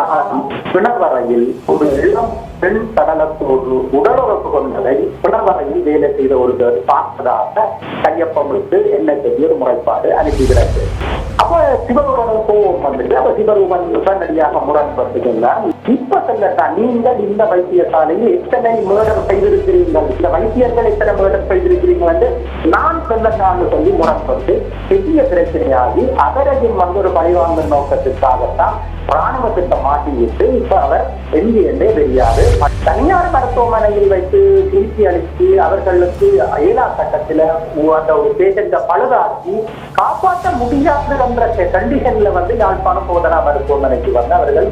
ராணி பிணவரையில் ஒரு இளம் பெண் சடலத்தோடு உடலுறப்பு கொண்டதை பிணவரையில் வேலை செய்த ஒருவர் பார்த்ததாக கையொப்பமிட்டு என்ன செய்ய ஒரு முறைப்பாடு அனுப்புகிறது. அப்ப சிவரூபன் கோபம் வந்துட்டு அப்ப சிவரூபன் உடனடியாக முரண்படுத்துகின்றார். இப்ப சொல்லத்தான் நீங்கள் இந்த வைத்தியசாலையில் எத்தனை மேடர் செய்திருக்கிறீர்கள், இந்த வைத்தியர்கள் எத்தனை மேடர் செய்திருக்கிறீர்கள் என்று நான் சொல்லத்தான் சொல்லி முரண்பட்டு பெரிய பிரச்சனையாகி அவரையும் ஒரு பழிவாங்கல் நோக்கத்திற்காகத்தான் ராணுவ திட்டம் மாட்டிவிட்டு இப்ப அவர் எங்கே தெரியாது தனியார் மருத்துவமனையில் வைத்து சிகிச்சை அளித்து அவர்களுக்கு ஏழா கட்டத்துல அந்த ஒரு பேஷண்ட பழுதாக்கி காப்பாற்ற முடியாது என்ற கண்டிஷன்ல யாழ்ப்பாணம் போதனா மருத்துவமனைக்கு அவர்கள்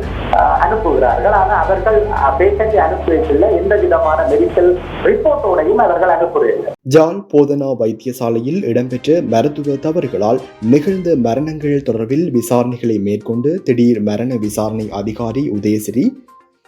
அனுப்புகிறார்கள். ஆனால் அவர்கள் பேஷண்டை அனுப்புவதில்லை, எந்த விதமான மெடிக்கல் ரிப்போர்ட்டோடையும் அவர்கள் அனுப்புவதில்லை. ஜாழ் போதனா வைத்தியசாலையில் இடம்பெற்ற மருத்துவ தவறுகளால் நிகழ்ந்த மரணங்கள் தொடர்பில் விசாரணைகளை மேற்கொண்டு திடீர் மரண விசாரணை அதிகாரி உதயசிறி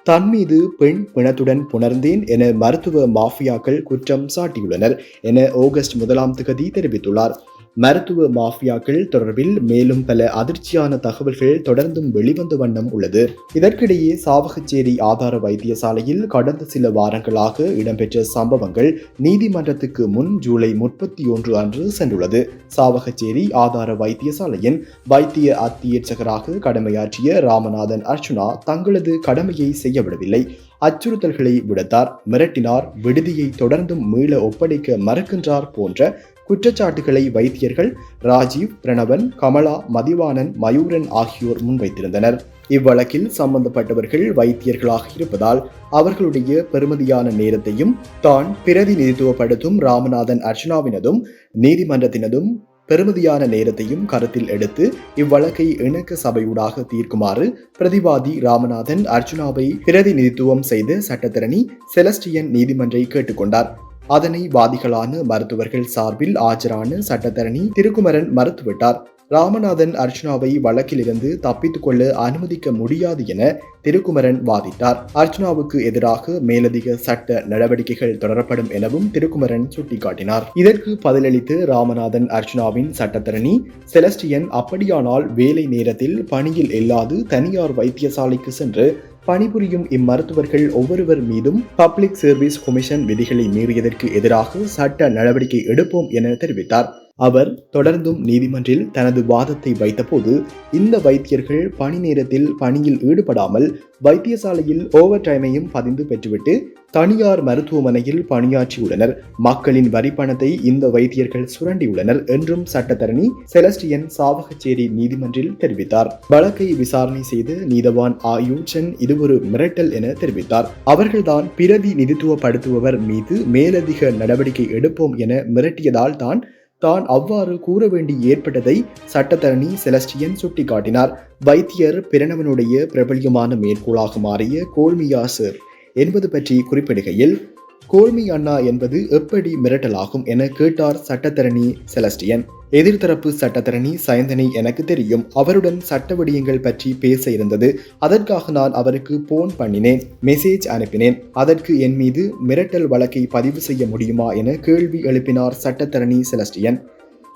தன் மீது பெண் பிணத்துடன் புணர்ந்தேன் என மருத்துவ மாஃபியாக்கள் குற்றம் சாட்டியுள்ளனர் என ஆகஸ்ட் 1 தெரிவித்துள்ளார். மருத்துவ மாஃபியாக்கள் தொடர்பில் மேலும் பல அதிர்ச்சியான தகவல்கள் தொடர்ந்தும் வெளிவந்த வண்ணம் உள்ளது. இதற்கிடையே சாவகச்சேரி ஆதார வைத்தியசாலையில் கடந்த சில வாரங்களாக இடம்பெற்ற சம்பவங்கள் நீதிமன்றத்துக்கு முன் ஜூலை 31 அன்று சென்றுள்ளது. சாவகச்சேரி ஆதார வைத்தியசாலையின் வைத்திய அத்தியட்சகராக கடமையாற்றிய ராமநாதன் அர்ச்சுனா தங்களது கடமையை செய்யவிடவில்லை, அச்சுறுத்தல்களை விடுத்தார், மிரட்டினார், விடுதியை தொடர்ந்தும் மீள ஒப்படைக்க மறுக்கின்றார் போன்ற குற்றச்சாட்டுகளை வைத்தியர்கள் ராஜீவ், பிரணவன், கமலா, மதிவாணன், மயூரன் ஆகியோர் முன்வைத்திருந்தனர். இவ்வழக்கில் சம்பந்தப்பட்டவர்கள் வைத்தியர்களாக இருப்பதால் அவர்களுடைய பெறுமதியான நேரத்தையும் தான் பிரதிநிதித்துவப்படுத்தும் ராமநாதன் அர்ச்சுனாவினதும் நீதிமன்றத்தினதும் பெறுமதியான நேரத்தையும் கருத்தில் எடுத்து இவ்வழக்கை இணக்க சபையூடாக தீர்க்குமாறு பிரதிவாதி ராமநாதன் அர்ச்சுனாவை பிரதிநிதித்துவம் செய்த சட்டத்தரணி செலஸ்டியன் நீதிமன்றை கேட்டுக்கொண்டார். அதனை வாதிகளான மருத்துவர்கள் சார்பில் ஆஜரான சட்டத்தரணி திருக்குமரன் மறுத்துவிட்டார். ராமநாதன் அர்ச்சுனாவை வழக்கிலிருந்து தப்பித்துக் கொள்ள அனுமதிக்க முடியாது என திருக்குமரன் வாதிட்டார். அர்ச்சுனாவுக்கு எதிராக மேலதிக சட்ட நடவடிக்கைகள் தொடரப்படும் எனவும் திருக்குமரன் சுட்டிக்காட்டினார். இதற்கு பதிலளித்து ராமநாதன் அர்ச்சுனாவின் சட்டத்தரணி செலஸ்டியன் அப்படியானால் வேலை நேரத்தில் பணியில் இல்லாது தனியார் வைத்தியசாலைக்கு சென்று பணிபுரியும் இம்மருத்துவர்கள் ஒவ்வொருவர் மீதும் பப்ளிக் சர்வீஸ் கமிஷன் விதிகளை மீறியதற்கு எதிராக சட்ட நடவடிக்கை எடுப்போம் என தெரிவித்தார். அவர் தொடர்ந்தும் நீதிமன்றில் தனது வாதத்தை வைத்தபோது இந்த வைத்தியர்கள் பணி நேரத்தில் பணியில் ஈடுபடாமல் வைத்தியசாலையில் ஓவர் டைமையும் பதிந்து பெற்றுவிட்டு தனியார் மருத்துவமனையில் பணியாற்றியுள்ளனர், மக்களின் வரி பணத்தை இந்த வைத்தியர்கள் சுரண்டியுள்ளனர் என்றும் சட்டத்தரணி செலஸ்டியன் சாவகச்சேரி நீதிமன்றில் தெரிவித்தார். வழக்கை விசாரணை செய்து நீதவான் ஆயூச்சன் இது ஒரு மிரட்டல் என தெரிவித்தார். அவர்கள்தான் பிரதிநிதித்துவப்படுத்துபவர் மீது மேலதிக நடவடிக்கை எடுப்போம் என மிரட்டியதால் தான் அவ்வாறு கூற வேண்டி ஏற்பட்டதை சட்டத்தரணி செலஸ்டியன் சுட்டிக்காட்டினார். வைத்தியர் பிரணவனுடைய பிரபல்யமான மேற்கோளாக மாறிய கோல்மியா சார் என்பது பற்றி குறிப்பிடுகையில் கோல்மி அண்ணா என்பது எப்படி மிரட்டலாகும் என கேட்டார் சட்டத்தரணி செலஸ்டியன். எதிர்த்தரப்பு சட்டத்தரணி சயந்தனை எனக்கு தெரியும், அவருடன் சட்ட விடயங்கள் பற்றி பேச இருந்தது, அதற்காக நான் அவருக்கு போன் பண்ணினேன், மெசேஜ் அனுப்பினேன், அதற்கு என் மீது மிரட்டல் வழக்கை பதிவு செய்ய முடியுமா என கேள்வி எழுப்பினார் சட்டத்தரணி செலஸ்டியன்.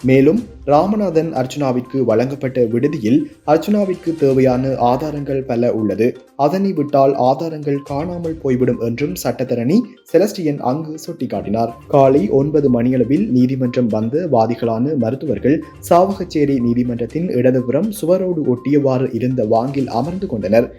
மேலும் ராமநாதன் அர்ச்சுனாவிற்கு வழங்கப்பட்ட விடுதியில் அர்ச்சுனாவிற்கு தேவையான ஆதாரங்கள் பல உள்ளது, அதனை விட்டால் ஆதாரங்கள் காணாமல் போய்விடும் என்றும் சட்டத்தரணி செலஸ்டியன் அங்கு சுட்டிக்காட்டினார். காலை 9 மணியளவில் நீதிமன்றம் வந்த வாதிகளான மருத்துவர்கள் சாவகச்சேரி நீதிமன்றத்தின் இடதுபுறம் சுவரோடு ஒட்டியவாறு இருந்த வாங்கில் அமர்ந்து கொண்டனர்.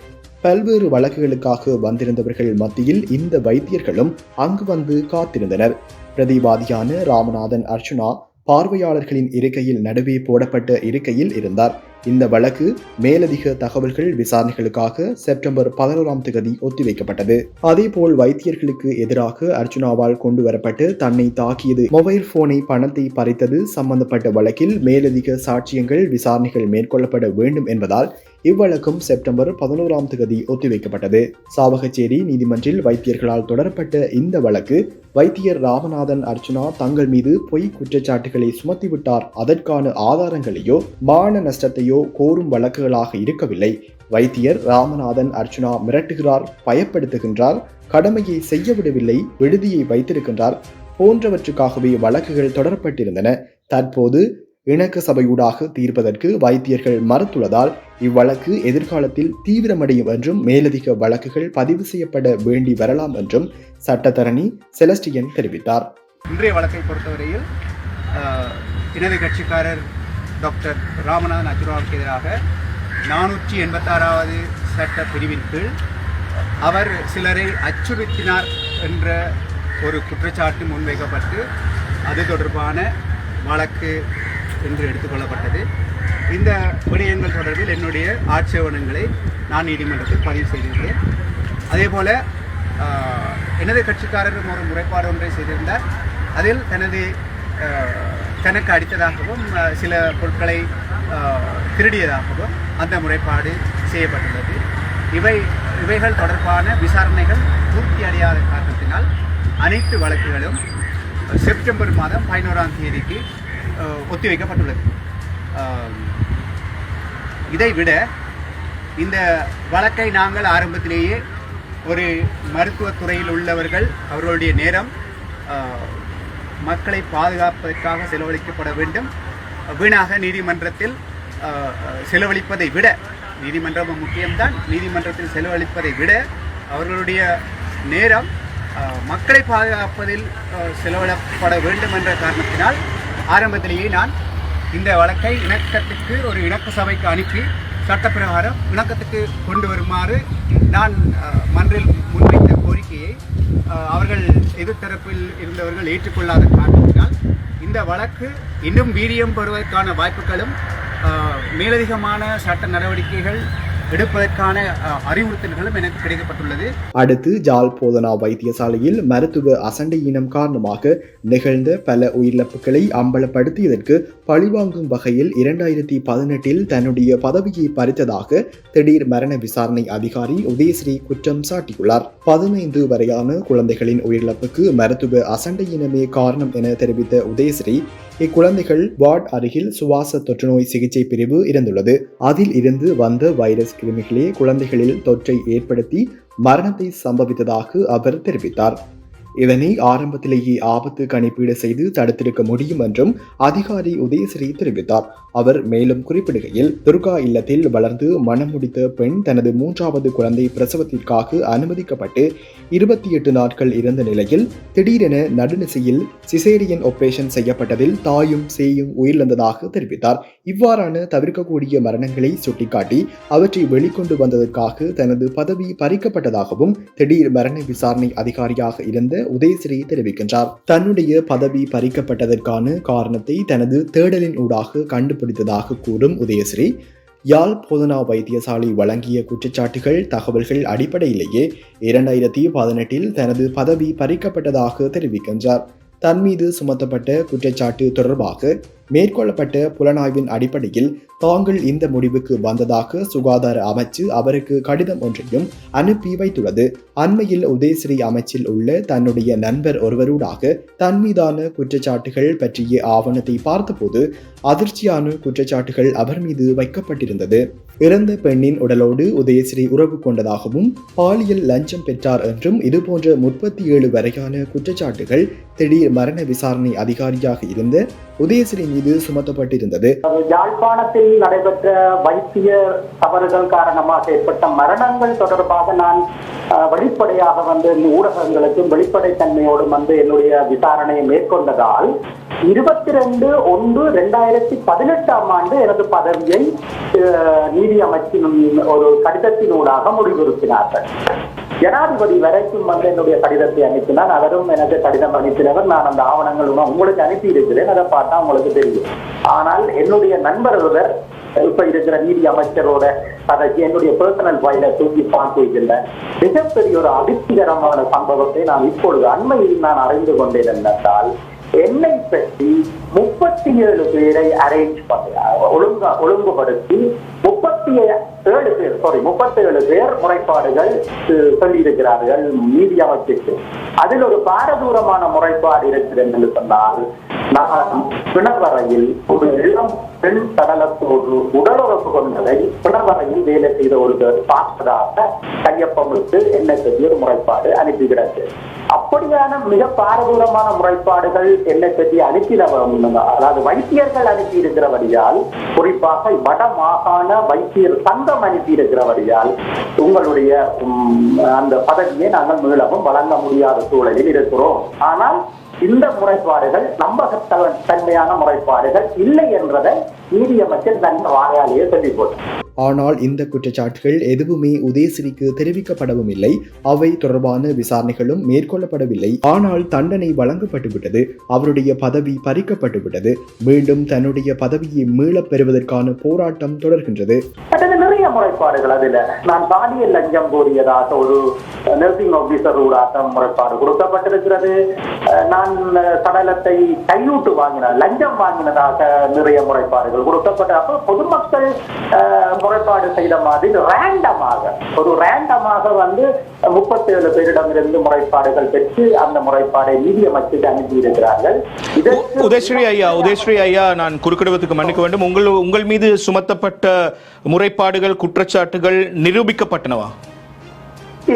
பல்வேறு வழக்குகளுக்காக வந்திருந்தவர்கள் மத்தியில் இந்த வைத்தியர்களும் அங்கு வந்து காத்திருந்தனர். பிரதிவாதியான ராமநாதன் அர்ச்சுனா பார்வையாளர்களின் இருக்கையில் நடுவே போடப்பட்ட இருக்கையில் இருந்தார். இந்த வழக்கு மேலதிக தகவல்கள் விசாரணைகளுக்காக செப்டம்பர் 11 ஒத்திவைக்கப்பட்டது. அதேபோல் வைத்தியர்களுக்கு எதிராக அர்ச்சுனாவால் கொண்டு வரப்பட்டு தன்னை தாக்கியது, மொபைல் போனை பணத்தை பறித்தது சம்பந்தப்பட்ட வழக்கில் மேலதிக சாட்சியங்கள் விசாரணைகள் மேற்கொள்ளப்பட வேண்டும் என்பதால் இவ்வழக்கும் செப்டம்பர் 11 ஒத்திவைக்கப்பட்டது. சாவகச்சேரி நீதிமன்றில் வைத்தியர்களால் தொடரப்பட்ட இந்த வழக்கு வைத்தியர் ராமநாதன் அர்ச்சுனா தங்கள் மீது பொய் குற்றச்சாட்டுகளை சுமத்திவிட்டார், அதற்கான ஆதாரங்களையோ மான நஷ்டத்தையோ கோரும் வழக்குகளாக இருக்கவில்லை. வைத்தியர் ராமநாதன் அர்ச்சுனா மிரட்டுகிறார், பயப்படுத்துகின்றார், கடமையை செய்யவிடவில்லை, விடுதியை வைத்திருக்கின்றார் போன்றவற்றுக்காகவே வழக்குகள் தொடரப்பட்டிருந்தன. தற்போது இணக்க சபையூடாக தீர்ப்பதற்கு வைத்தியர்கள் மறுத்துள்ளதால் இவ்வழக்கு எதிர்காலத்தில் தீவிரமடையும் என்றும் மேலதிக வழக்குகள் பதிவு செய்யப்பட வேண்டி வரலாம் என்றும் சட்டத்தரணி செலஸ்டியன் தெரிவித்தார். இன்றைய வழக்கை பொறுத்தவரையில் இடது கட்சிக்காரர் டாக்டர் ராமநாதன் அச்சுராவுக்கு எதிராக 486வது சட்ட பிரிவின் கீழ் அவர் சிலரை அச்சுறுத்தினார் என்ற ஒரு குற்றச்சாட்டு முன்வைக்கப்பட்டு அது தொடர்பான வழக்கு என்று எடுத்துக்கொள்ளப்பட்டது. இந்த விடயங்கள் தொடர்பில் என்னுடைய ஆட்சேபணங்களை நான் நீதிமன்றத்தில் பதிவு செய்திருந்தேன். அதே போல எனது கட்சிக்காரரும் ஒரு முறைப்பாடு ஒன்றை செய்திருந்தார். அதில் தனக்கு அடித்ததாகவும் சில பொருட்களை திருடியதாகவும் அந்த முறைப்பாடு செய்யப்பட்டுள்ளது. இவைகள் தொடர்பான விசாரணைகள் பூர்த்தி அடையாத காரணத்தினால் அனைத்து வழக்குகளும் செப்டம்பர் மாதம் 11ஆம் தேதிக்கு ஒத்திவைக்கப்பட்டுள்ளது. இதைவிட இந்த வழக்கை நாங்கள் ஆரம்பத்திலேயே ஒரு மருத்துவத்துறையில் உள்ளவர்கள் அவர்களுடைய நேரம் மக்களை பாதுகாப்பதற்காக செலவழிக்கப்பட வேண்டும், வீணாக நீதிமன்றத்தில் செலவழிப்பதை விட, நீதிமன்றம் முக்கியம்தான், நீதிமன்றத்தில் செலவழிப்பதை விட அவர்களுடைய நேரம் மக்களை பாதுகாப்பதில் செலவிடப்பட வேண்டும் என்ற காரணத்தினால் ஆரம்பத்திலேயே நான் இந்த வழக்கை இணக்கத்துக்கு ஒரு இணக்க சபைக்கு அனுப்பி சட்டப்பிரகாரம் இணக்கத்துக்கு கொண்டு வருமாறு நான் மன்றில் முன்வைத்த கோரிக்கையை அவர்கள் எதிர்த்தரப்பில் இருந்தவர்கள் ஏற்றுக்கொள்ளாத காரணத்தினால் இந்த வழக்கு இன்னும் வீரியம் பெறுவதற்கான வாய்ப்புகளும் மேலதிகமான சட்ட நடவடிக்கைகள் எடுப்பதற்கான அறிவுறுத்தல்களும் எனக்கு கிடைக்கப்பட்டுள்ளது. அடுத்து ஜாழ் போதனா வைத்தியசாலையில் மருத்துவ அசண்டையினம் காரணமாக நிகழ்ந்த பல உயிரிழப்புகளை அம்பலப்படுத்தியதற்கு பழிவாங்கும் வகையில் 2018 தன்னுடைய பதவியை பறித்ததாக திடீர் மரண விசாரணை அதிகாரி உதயஸ்ரீ குற்றம் சாட்டியுள்ளார். 15 வரையான குழந்தைகளின் உயிரிழப்புக்கு மருத்துவ அசண்டையினமே காரணம் என தெரிவித்த உதயஸ்ரீ, இக்குழந்தைகள் வார்டு அருகில் சுவாச தொற்றுநோய் சிகிச்சை பிரிவு இருந்துள்ளது. அதில் இருந்து வந்த வைரஸ் கிருமிகளே குழந்தைகளில் தொற்றை ஏற்படுத்தி மரணத்தை சம்பவித்ததாக அவர் தெரிவித்தார். இதனை ஆரம்பத்திலேயே ஆபத்து கணிப்பீடு செய்து தடுத்திருக்க முடியும் என்றும் அதிகாரி உதயஸ்ரீ தெரிவித்தார். அவர் மேலும் குறிப்பிடுகையில், துர்கா இல்லத்தில் வளர்ந்து மனம் முடித்த பெண் தனது 3வது குழந்தை பிரசவத்திற்காக அனுமதிக்கப்பட்டு 28 நாட்கள் இருந்த நிலையில் திடீரென நடுநிசையில் சிசேரியன் ஆபரேஷன் செய்யப்பட்டதில் தாயும் சேயும் உயிரிழந்ததாக தெரிவித்தார். இவ்வாறான தவிர்க்கக்கூடிய மரணங்களை சுட்டிக்காட்டி அவற்றை வெளிக்கொண்டு வந்ததற்காக தனது பதவி பறிக்கப்பட்டதாகவும் திடீர் மரண விசாரணை அதிகாரியாக இருந்த உதயஸ்ரீ தெரிவிக்கின்றார். தன்னுடைய பதவி பறிக்கப்பட்டதற்கான காரணத்தை தனது தேடலின் ஊடாக கண்டுபிடித்ததாக கூறும் உதயஸ்ரீ, யாழ் போதனா வைத்தியசாலை வழங்கிய குற்றச்சாட்டுகள் தகவல்கள் அடிப்படையிலேயே 2018 தனது பதவி பறிக்கப்பட்டதாக தெரிவிக்கின்றார். தன் மீது சுமத்தப்பட்ட குற்றச்சாட்டு தொடர்பாக மேற்கொள்ளப்பட்ட புலனாய்வின் அடிப்படையில் தாங்கள் இந்த முடிவுக்கு வந்ததாக சுகாதார அமைச்சு அவருக்கு கடிதம் ஒன்றையும் அனுப்பி வைத்துள்ளது. அண்மையில் உதயஸ்ரீ அமைச்சில் உள்ள தன்னுடைய நண்பர் ஒருவரூடாக தன் மீதான குற்றச்சாட்டுகள் பற்றிய ஆவணத்தை பார்த்தபோது அதிர்ச்சியான குற்றச்சாட்டுகள் அவர் மீது வைக்கப்பட்டிருந்தது. இறந்த பெண்ணின் உடலோடு உதயஸ்ரீ உறவு கொண்டதாகவும் பாலியல் லஞ்சம் பெற்றார் என்றும் இதுபோன்ற 37 வரையான குற்றச்சாட்டுகள் திடீர் மரண விசாரணை அதிகாரியாக இருந்த உதயஸ்ரீ மீது சுமத்தப்பட்டிருந்தது. யாழ்ப்பாணத்தில் நடைபெற்ற வைத்திய தவறுகள் காரணமாக ஏற்பட்ட மரணங்கள் தொடர்பாக நான் வெளிப்படையாக ஊடகங்களுக்கும் வெளிப்படைத்தன்மையோடும் என்னுடைய விசாரணையை மேற்கொண்டதால் 22/1/2018 எனது பதவியை நீதி அமைச்சின் ஒரு கடிதத்தினூடாக முடிவுறுத்தினார்கள். ஜனாதிபதி வரைக்கும் என்னுடைய கடிதத்தை அனுப்பினார். அவரும் எனக்கு கடிதம் அனுப்பினவர். நான் அந்த ஆவணங்கள் உங்களுக்கு அனுப்பி இருக்கிறேன், அதை பார்த்தா உங்களுக்கு தெரியும். ஆனால் என்னுடைய நண்பர் ஒருவர் இப்ப இருக்கிற நீதி அமைச்சரோட அதற்கு என்னுடைய பர்சனல் ஃபைலை தூக்கி பார்க்கின்ற மிகப்பெரிய ஒரு அதிர்ச்சிகரமான சம்பவத்தை நான் இப்பொழுது அண்மையில் நான் அறிந்து கொண்டேன். என்றால் என்னை பற்றி 37 பேரை அரேஞ்ச் பண்ண ஒழுங்குபடுத்தி 37 பேர் முறைப்பாடுகள் சொல்லியிருக்கிறார்கள் நீதி அமைச்சுக்கு. அதில் ஒரு பாரதூரமான முறைப்பாடு இருக்கிறது என்று சொன்னால், நான் பிணவரையில் ஒரு இளம் பெண் சடலத்தோடு உடலுறவு கொண்டதை பிணவரையில் வேலை செய்த ஒருவர் பார்த்ததாக கையொப்பமிட்டு என்ன செய்ய ஒரு முறைப்பாடு அனுப்புகிறது. அப்படியான மிக பாரதூரமான முறைப்பாடுகள் என்ன செய்தி அதாவது வைத்தியர்கள் அனுப்பி இருக்கிறபடியால், குறிப்பாக வட மாகாண வைத்தியர் சங்கம் அனுப்பி இருக்கிறபடியால் உங்களுடைய அந்த பதவியை நாங்கள் மீளவும் வழங்க முடியாத சூழலில் இருக்கிறோம். ஆனால் இந்த முறைப்பாடுகள் நம்பகத்தன்மையான முறைப்பாடுகள் இல்லை என்பதை நீதியமைச்சர் தன் வாயாலேயே சொல்லி போட்டார். ஆனால் இந்த குற்றச்சாட்டுகள் எதுவுமே உதயசிறிக்கு தெரிவிக்கப்படவும் இல்லை, அவை தொடர்பான விசாரணைகளும் மேற்கொள்ளப்படவில்லை. ஆனால் தண்டனை வழங்கப்பட்டுவிட்டது, அவருடைய பதவி பறிக்கப்பட்டுவிட்டது. மீண்டும் தன்னுடைய பதவியை மீளப் பெறுவதற்கான போராட்டம் தொடர்கின்றது. நிறைய முறைப்பாடுகள், அதுல நான் பாலியல் லஞ்சம் கோரியதாக ஒரு நர்சிங் ஆபீசர் ஊடாக முறைப்பாடு கொடுக்கப்பட்டிருக்கிறது. நான் சடலத்தை கையூட்டு வாங்கினார், லஞ்சம் வாங்கினதாக நிறைய முறைப்பாடுகள் கொடுக்கப்பட்ட பொதுமக்கள் முறைப்பாடு செய்த மாதிரி ரேண்டமாக வந்து 37 பேரிடமிருந்து முறைப்பாடுகள் பெற்று அந்த முறைப்பாடை நீதியமைச்சருக்கு அனுப்பி இருக்கிறார்கள். உதயஸ்ரீ ஐயா, நான் குறுக்கிடுவதற்கு மன்னிக்க வேண்டும். உங்கள் மீது சுமத்தப்பட்ட முறைப்பாடுகள், குற்றச்சாட்டுகள் நிரூபிக்கப்பட்டனவா?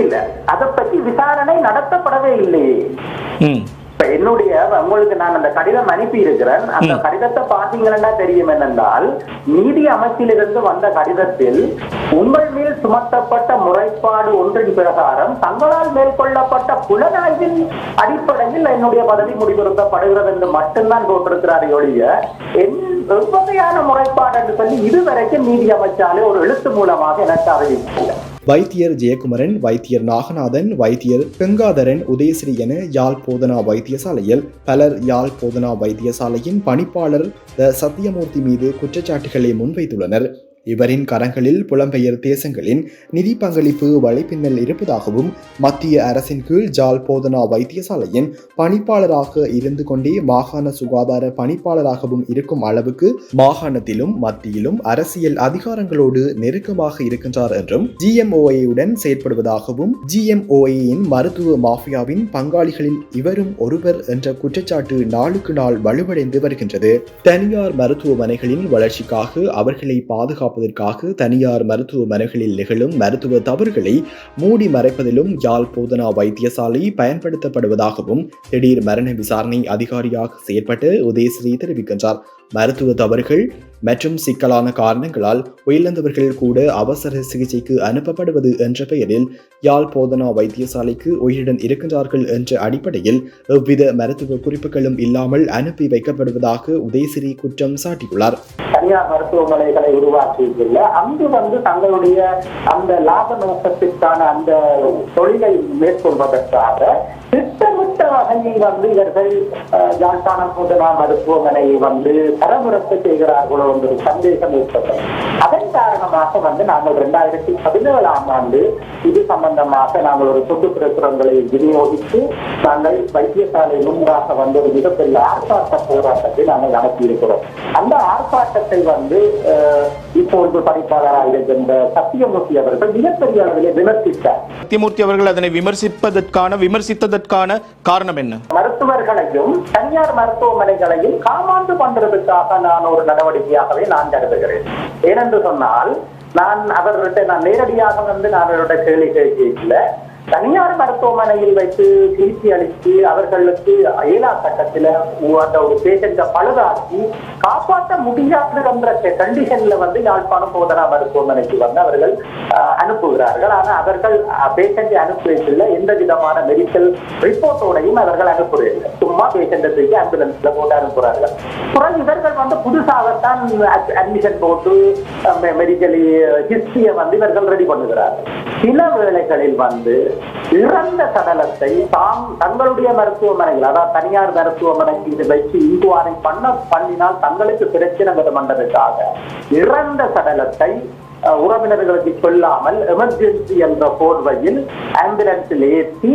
இல்ல, அதை பற்றி விசாரணை நடத்தப்படவே இல்லை. என்னுடைய உங்களுக்கு நான் அந்த கடிதம் அனுப்பி இருக்கிறேன். அந்த கடிதத்தை பார்த்தீங்கன்னா தெரியும் என்னென்றால், நீதி அமைச்சிலிருந்து வந்த கடிதத்தில் உங்கள் மேல் சுமத்தப்பட்ட முறைப்பாடு ஒன்றின் பிரகாரம் தங்களால் மேற்கொள்ளப்பட்ட புலனாய்வின் அடிப்படையில் என்னுடைய பதவி முடிவுறுத்தப்படுகிறது என்று மட்டும்தான் போட்டிருக்கிறார் ஒழிய எவ்வகையான முறைப்பாடு என்று சொல்லி இதுவரைக்கும் நீதி அமைச்சாலே ஒரு எழுத்து மூலமாக எனக்கு அறிவிக்கவில்லை. வைத்தியர் ஜெயக்குமரன், வைத்தியர் நாகநாதன், வைத்தியர் கங்காதரன், உதயஸ்ரீ என யாழ் போதனா வைத்தியசாலையில் பலர் யாழ் போதனா வைத்தியசாலையின் பணிப்பாளர் சத்தியமூர்த்தி மீது குற்றச்சாட்டுகளை முன்வைத்துள்ளனர். இவரின் கரங்களில் புலம்பெயர் தேசங்களின் நிதி பங்களிப்பு வலைப்பின்னல் இருப்பதாகவும், மத்திய அரசின் கீழ் ஜாழ் போதனா வைத்தியசாலையின் பணிப்பாளராக இருந்து கொண்டே மாகாண சுகாதார பணிப்பாளராகவும் இருக்கும் அளவுக்கு மாகாணத்திலும் மத்தியிலும் அரசியல் அதிகாரங்களோடு நெருக்கமாக இருக்கின்றார் என்றும், GMOAயுடன் செயற்படுவதாகவும், GMOAயின் மருத்துவ மாஃபியாவின் பங்காளிகளில் இவரும் ஒருவர் என்ற குற்றச்சாட்டு நாளுக்கு நாள் வலுவடைந்து வருகின்றது. தனியார் மருத்துவமனைகளின் வளர்ச்சிக்காக அவர்களை பாதுகாப்பு தனியார் மருத்துவமனைகளில் நிகழும் மருத்துவ தவறுகளை மூடி மறைப்பதிலும் யாழ் போதனா வைத்தியசாலை பயன்படுத்தப்படுவதாகவும் திடீர் மரண விசாரணை அதிகாரியாக செயற்பட்டு உதயஸ்ரீ தெரிவிக்கின்றார். மருத்துவ தவறுகள் மற்றும் சிக்கலான காரணங்களால் உயிரிழந்தவர்கள் கூட அவசர சிகிச்சைக்கு அனுப்பப்படுவது என்ற பெயரில் யாழ் போதனா வைத்தியசாலைக்கு உயிருடன் இருக்கின்றார்கள் என்ற அடிப்படையில் எவ்வித மருத்துவ குறிப்புகளும் இல்லாமல் அனுப்பி வைக்கப்படுவதாக உதயஸ்ரீ குற்றம் சாட்டியுள்ளார். தனியார் மருத்துவமனைகளை உருவாக்கியுள்ள அங்கு வந்து தங்களுடைய அந்த லாப நோக்கத்திற்கான அந்த தொழிலை மேற்கொள்வதற்காக திட்டமிட்ட வகையில் வந்து இவர்கள் யாழ்ப்பாணம் போதனா மருத்துவமனையை வந்து தரமுறக்க செய்கிறார்களோ என்ற சந்தேகம் ஏற்பட்டது. அதன் காரணமாக வந்து நாங்கள் 2017ஆம் ஆண்டு இது சம்பந்தமாக நாங்கள் ஒரு பொது பிரசுரங்களை விநியோகித்து நாங்கள் வைத்தியசாலை முன்பாக வந்து ஒரு மிகப்பெரிய ஆர்ப்பாட்ட போராட்டத்தை நாங்கள் நடத்தியிருக்கிறோம். அந்த ஆர்ப்பாட்டத்தை வந்து இப்பொழுது பணிப்பாளராக இருக்கின்ற சத்தியமூர்த்தி அவர்கள் மிகப்பெரிய அளவிலே விமர்சித்தார். சத்தியமூர்த்தி அவர்கள் அதனை விமர்சித்ததற்கான காரணம் என்ன? மருத்துவர்களையும் தனியார் மருத்துவமனைகளையும் காமாந்து பண்றதுக்காக நான் ஒரு நடவடிக்கையாகவே நான் கருதுகிறேன். ஏனென்று சொன்னால், நான் நேரடியாக வந்து நான் அவருடைய கேள்வி கேட்கல. தனியார் மருத்துவமனையில் வைத்து சிகிச்சை அளித்து அவர்களுக்கு ஏழா கட்டத்தில் அந்த ஒரு பேஷண்ட பழுதாக்கி காப்பாற்ற முடியாது என்ற கண்டிஷன்ல வந்து யாழ்ப்பாணம் போதனா மருத்துவமனைக்கு வந்து அவர்கள் அனுப்புகிறார்கள். ஆனால் அவர்கள் பேஷண்டை அனுப்புவதில்லை, எந்த விதமான மெடிக்கல் ரிப்போர்ட்டோடையும் அவர்கள் அனுப்புவதில்லை. சும்மா பேஷண்டை தூக்கி ஆம்புலன்ஸ்ல போட்டு அனுப்புகிறார்கள். அப்புறம் இவர்கள் வந்து புதுசாகத்தான் அட்மிஷன் போட்டு மெடிக்கல் ஹிஸ்டரியை வந்து இவர்கள் ரெடி பண்ணுகிறார்கள். சில வேளைகளில் வந்து இறந்த சடலத்தை தங்களுடைய மருத்துவமனைகள், அதாவது தனியார் மருத்துவமனைக்கு இது வைத்து இன்குவாரி பண்ணினால் தங்களுக்கு பிரச்சனை மன்றதுக்காக இறந்த சடலத்தை உறவினர்களுக்கு கொள்ளாமல் எமர்ஜென்சி என்ற போர்வையில் ஆம்புலன்ஸில் ஏற்றி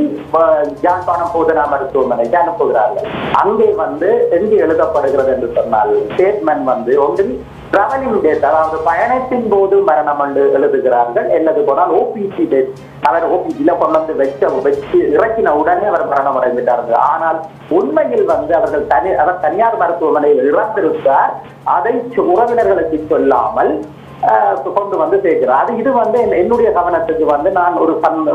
யாழ்ப்பாணம் போதனா மருத்துவமனைக்கு அனுப்புகிறார்கள். அங்கே வந்து எங்கு எழுதப்படுகிறது என்று சொன்னால், ஸ்டேட்மெண்ட் வந்து ஒன்றில் டிராவலிங் டெத், அதாவது பயணத்தின் போது மரணம் என்று எழுதுகிறார்கள். என்னது போனால் ஓபிசி டெத், அவர் ஓபிசியில கொண்டு வந்து வச்சு இறக்கின உடனே அவர் மரணம் அடைந்துட்டார்கள். ஆனால் உண்மையில் அவர் தனியார் மருத்துவமனையில் இறந்திருந்தார். அதை உறவினர்களுக்கு சொல்லாமல் கொண்டு வந்து சேர்க்கிறார். இது என்னுடைய கவனத்துக்கு நான்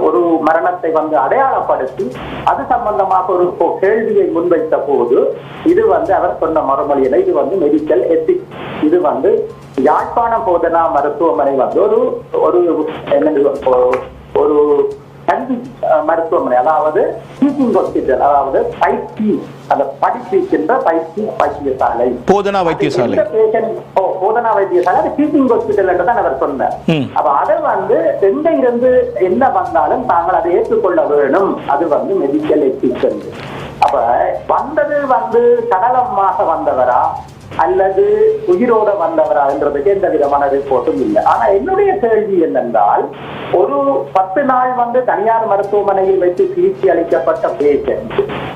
ஒரு மரணத்தை அடையாளப்படுத்தி அது சம்பந்தமாக ஒரு கேள்வியை முன்வைத்த போது இது அவர் சொன்ன மறுமொழியில இது மெடிக்கல் எத்திக்ஸ். இது யாழ்ப்பாணம் போதனா மருத்துவமனை ஒரு ஒரு கல்வி மருத்துவமனை, அதாவது டீச்சிங் ஹாஸ்பிட்டல், அதாவது அந்த படிப்பிக்கின்ற வைத்தியசாலை, போதனா வைத்தியசாலை, போதனா வைத்தியசாலை, அது டீச்சிங் ஹாஸ்பிட்டல் என்று தான் அவர் சொன்னார். அப்ப அதை எங்க இருந்து என்ன வந்தாலும் தாங்கள் அதை ஏற்றுக்கொள்ள வேணும். அது மெடிக்கல் எத்திக்ஸ். அப்ப வந்தது சடலமாக வந்தவரா அல்லது உயிரோட வந்தவரா என்றதுக்கு எந்த விதமான ரிப்போர்ட்டும் இல்லை. ஆனா என்னுடைய கேள்வி என்னென்றால், ஒரு 10 நாள் தனியார் மருத்துவமனையில் வைத்து சிகிச்சை அளிக்கப்பட்ட பேஷண்ட்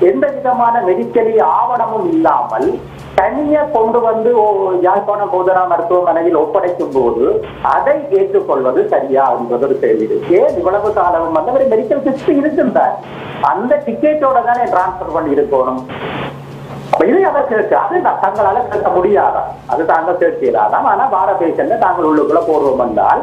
எந்த விதமான மெடிக்கலி ஆவணமும் இல்லாமல் தனியா கொண்டு யாழ்ப்பாணம் போதனா மருத்துவமனையில் ஒப்படைக்கும் போது அதை ஏற்றுக்கொள்வது சரியா என்பது ஒரு கேள்வி. ஏன் இவ்வளவு காலம் ஒரு மெடிக்கல் ஹிஸ்டரி இருக்கின்றார், அந்த டிக்கெட்டோட தானே டிரான்ஸ்பர் பண்ணி இருக்கணும். இது அவர் கேட்க, அது தங்களால கேட்க முடியாதா, அது தாங்கள் கேட்கிறாராம். ஆனா வார பேஷண்ட தாங்கள் உள்ளுக்குள்ள போடுவோம் என்றால்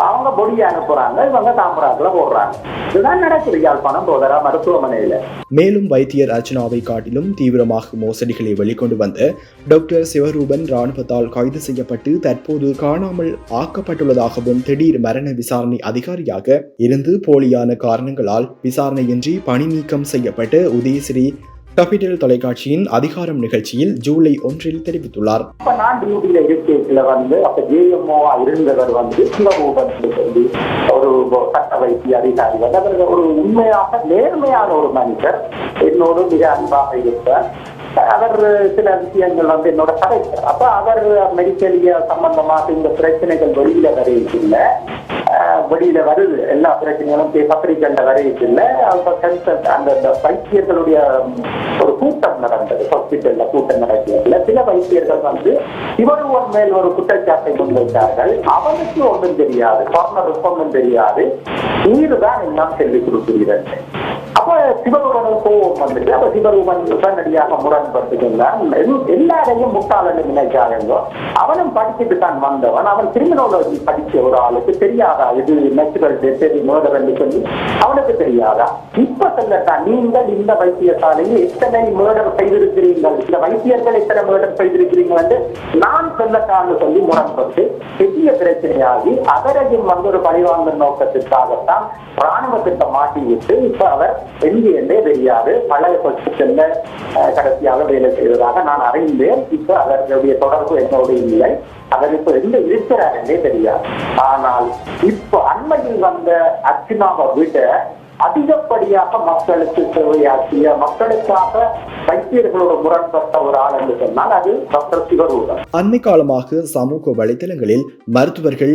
அவங்க பொடியை அனுப்புறாங்க, இவங்க தாம்பராக்குள்ள போடுறாங்க. இதுதான் நடக்குது யாழ்ப்பாணம் போதரா மருத்துவமனையில. மேலும் வைத்தியர் அர்ச்சனாவை காட்டிலும் தீவிரமாக மோசடிகளை வெளிக்கொண்டு வந்த டாக்டர் சிவரூபன் ராணுவத்தால் கைது செய்யப்பட்டு தற்போது காணாமல் ஆக்கப்பட்டுள்ளதாகவும் திடீர் மரண விசாரணை அதிகாரியாக இருந்து போலியான காரணங்களால் விசாரணையின்றி பணி நீக்கம் செய்யப்பட்ட உதயஸ்ரீ கேபிட்டல் தொலைக்காட்சியின் அதிகாரம் நிகழ்ச்சியில் ஜூலை 1 தெரிவித்துள்ளார். நான் டியூட்டியில இருக்கையில அப்ப ஜேஎம்ஓ இருந்தவர் சிவரூபன் சொல்லி ஒரு சட்ட வைத்திய அதிகாரி அவர்கள் ஒரு உண்மையாக நேர்மையான ஒரு மனிதர், என்னோடு மிக அன்பாக இருப்பார். அவர் சில விஷயங்கள் என்னோட கதைக்கிறார். அப்ப அவர் மெடிக்கலிய சம்பந்தமாக இந்த பிரச்சனைகள் வெளியில வரையில வெளியில வருது, எல்லா பிரச்சனைகளும் பத்திரிகைகள்ல வரையில அந்த வைத்தியர்களுடைய ஒரு கூட்டம் நடந்தது. ஹாஸ்பிட்டல்ல கூட்டம் நடக்கல. சில வைத்தியர்கள் சிவருவன் மேல் ஒரு குற்றச்சாட்டை முன்வைத்தார்கள். அவனுக்கு ஒன்றும் தெரியாது, கார்னருக்கு ஒன்றும் தெரியாது, நீருதான் எல்லாம் சொல்லிக் கொடுக்கிறீர்கள். அப்ப சிவருவனுக்கு கோபம் வந்துட்டு, அப்ப சிவருவன் உடனடியாக முரண்படுத்துகின்றான். எல்லாரையும் முட்டாளன்னு நினைக்காதோ, அவனும் படிச்சுட்டு தான் வந்தவன், அவன் கிரிமினாலஜி படிச்ச ஒரு ஆளுக்கு தெரியாதா இது நேச்சுரல் டெத் மர்டர் என்று சொல்லி அவனுக்கு தெரியாதா? இப்ப சொல்லத்தான் நீங்கள் இந்த வைத்தியசாலையில் எத்தனை மர்டர் செய்திருக்கிறீர்கள், இந்த வைத்தியர்கள் எத்தனை மர்டர் செய்திருக்கிறீர்கள் என்று நான் சொல்லத்தான்னு சொல்லி முரண்பட்டு பெரிய பிரச்சனையாகி அவரையும் ஒரு பழிவாங்கும் நோக்கத்திற்காகத்தான் ராணுவத்திட்ட மாட்டிவிட்டு இப்ப அவர் எங்கே தெரியாது பழைய ஹாஸ்பிட்டல்ல கடைசியாக வேலை செய்வதாக நான் அறிந்தேன். இப்ப அவர்களுடைய தொடர்பு என்னோட இல்லை, அவர் இப்ப எங்க இருக்கிறார் என்றே தெரியாது. ஆனால் இப்ப அண்மையில் வந்த அர்ச்சனாவை விட அதிகப்படியாக மக்களுக்கு சேவையாற்றிய, மக்களுக்காக வைத்தியர்களோட முரண்பட்ட ஒரு ஆள் என்று சொன்னால் அது டாக்டர் சிவரூபன். அண்மை காலமாக சமூக வலைதளங்களில் மருத்துவர்கள்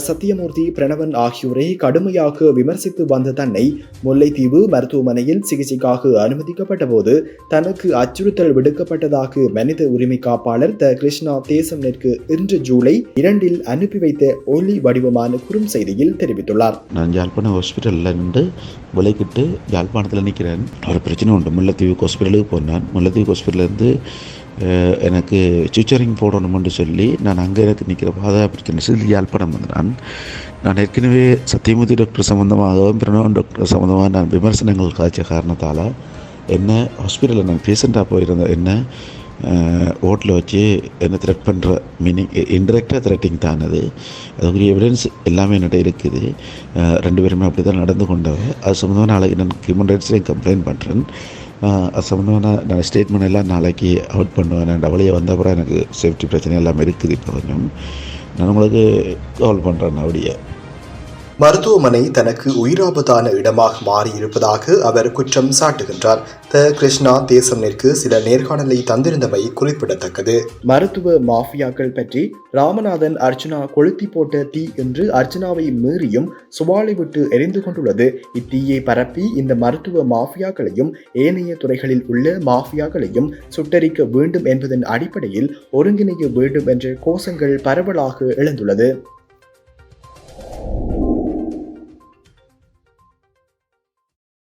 சத்தியமூர்த்தி, பிரணவன் ஆகியோரை கடுமையாக விமர்சித்து வந்த தன்னை முல்லைத்தீவு மருத்துவமனையில் சிகிச்சைக்காக அனுமதிக்கப்பட்ட போது தனக்கு அச்சுறுத்தல் விடுக்கப்பட்டதாக மனித உரிமை காப்பாளர் கிருஷ்ணா தேசம்நெற்கு இன்று ஜூலை 2 அனுப்பி வைத்த ஒலி வடிவமான குறுஞ்செய்தியில் தெரிவித்துள்ளார். நான் யாழ்ப்பாணம் ஹாஸ்பிட்டலில் இருந்து விலைக்கிட்டு யாழ்ப்பாணத்தில் நிற்கிறேன். ஒரு பிரச்சனை உண்டு. முல்லைத்தீவு ஹாஸ்பிட்டலுக்கு போனான். முல்லைத்தீவு ஹாஸ்பிட்டலேருந்து எனக்கு சுவிச்சரிங் போடணுமென்று சொல்லி நான் அங்கே எனக்கு நிற்கிற பாதா பிரச்சனை சொல்லி யாழ்ப்பாணம் வந்தான். நான் ஏற்கனவே சத்தியமூர்த்தி டாக்டர் சம்மந்தமாகவும் பிரணவன் டாக்டர் சம்மந்தமாக நான் விமர்சனங்கள் காய்ச்ச காரணத்தால் என்ன ஹாஸ்பிட்டலில் நான் பேஷண்ட்டாக போயிருந்தேன். என்ன ஓட்டில் வச்சு என்ன த்ரெட் பண்ணுற மீனிங் இன்டெரக்டாக த்ரெட்டிங் தான். அதுக்குரிய எவிடன்ஸ் எல்லாமே என்கிட்ட இருக்குது. 2 பேருமே அப்படி தான் நடந்து கொண்டவ. அது சம்மந்தமாக நாளைக்கு நான் ஹியூமன் ரைட்ஸ்லேயும் கம்ப்ளைண்ட் பண்ணுறேன். அது சம்மந்தமாக நான் ஸ்டேட்மெண்ட் எல்லாம் நாளைக்கு அவுட் பண்ணுவேன். நான் டபுளையே வந்த அப்புறம் எனக்கு சேஃப்டி பிரச்சனை எல்லாமே இருக்குது. இப்போ கொஞ்சம் நான் உங்களுக்கு கால் பண்ணுறேன் அப்படியே. மருத்துவமனை தனக்கு உயிராபத்தான இடமாக மாறியிருப்பதாக அவர் குற்றம் சாட்டுகின்றார். கிருஷ்ணா தேசம்னிற்கு சில நேர்காணலை தந்திருந்தமை குறிப்பிடத்தக்கது. மருத்துவ மாஃபியாக்கள் பற்றி ராமநாதன் அர்ச்சனா கொளுத்தி போட்ட தீ என்று அர்ச்சனாவை மீறியும் சுவாலை விட்டு எரிந்து கொண்டுள்ளது. இத்தீயை பரப்பி இந்த மருத்துவ மாஃபியாக்களையும் ஏனைய துறைகளில் உள்ள மாஃபியாக்களையும் சுட்டரிக்க வேண்டும் என்பதன் அடிப்படையில் ஒருங்கிணைக்க வேண்டும் என்ற கோஷங்கள் பரவலாக எழுந்துள்ளது.